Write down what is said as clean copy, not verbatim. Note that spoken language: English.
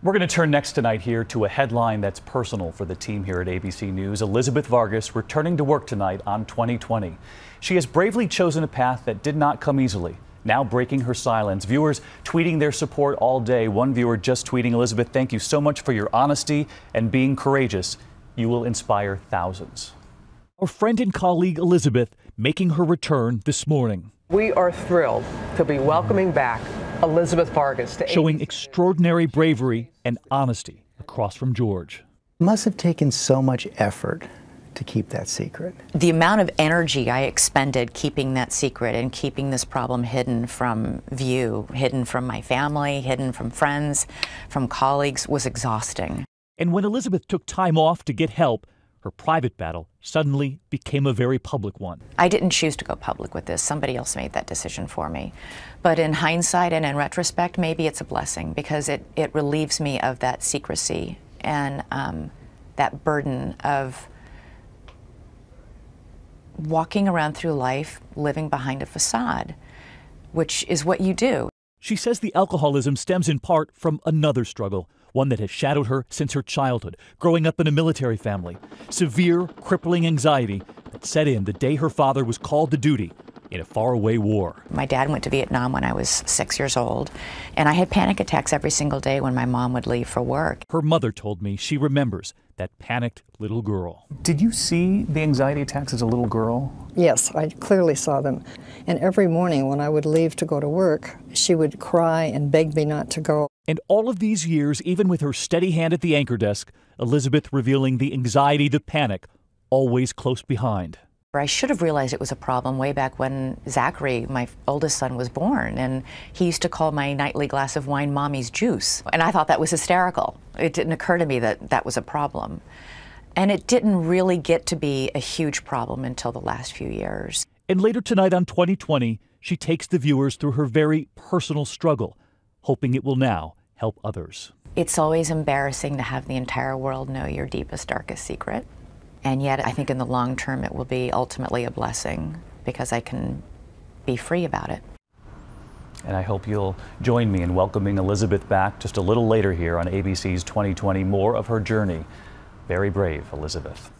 We're going to turn next tonight here to a headline that's personal for the team here at ABC News. Elizabeth Vargas returning to work tonight on 2020. She has bravely chosen a path that did not come easily, now breaking her silence. Viewers tweeting their support all day. One viewer just tweeting, "Elizabeth, thank you so much for your honesty and being courageous. You will inspire thousands." Our friend and colleague Elizabeth making her return this morning. We are thrilled to be welcoming back Elizabeth Vargas to showing extraordinary bravery and honesty across from George. It must have taken so much effort to keep that secret. The amount of energy I expended keeping that secret and keeping this problem hidden from view, hidden from my family, hidden from friends, from colleagues, was exhausting. And when Elizabeth took time off to get help, her private battle suddenly became a very public one. I didn't choose to go public with this. Somebody else made that decision for me. But in hindsight and in retrospect, maybe it's a blessing because it relieves me of that secrecy and that burden of walking around through life living behind a facade, which is what you do. She says the alcoholism stems in part from another struggle, one that has shadowed her since her childhood, growing up in a military family. Severe, crippling anxiety that set in the day her father was called to duty in a faraway war. My dad went to Vietnam when I was 6 years old, and I had panic attacks every single day when my mom would leave for work. Her mother told me she remembers that panicked little girl. Did you see the anxiety attacks as a little girl? Yes, I clearly saw them. And every morning when I would leave to go to work, she would cry and beg me not to go. And all of these years, even with her steady hand at the anchor desk, Elizabeth revealing the anxiety, the panic, always close behind. I should have realized it was a problem way back when Zachary, my oldest son, was born, and he used to call my nightly glass of wine Mommy's juice. And I thought that was hysterical. It didn't occur to me that that was a problem. And it didn't really get to be a huge problem until the last few years. And later tonight on 2020, she takes the viewers through her very personal struggle, hoping it will now help others. It's always embarrassing to have the entire world know your deepest, darkest secret. And yet, I think in the long term, it will be ultimately a blessing because I can be free about it. And I hope you'll join me in welcoming Elizabeth back just a little later here on ABC's 2020. More of her journey. Very brave, Elizabeth.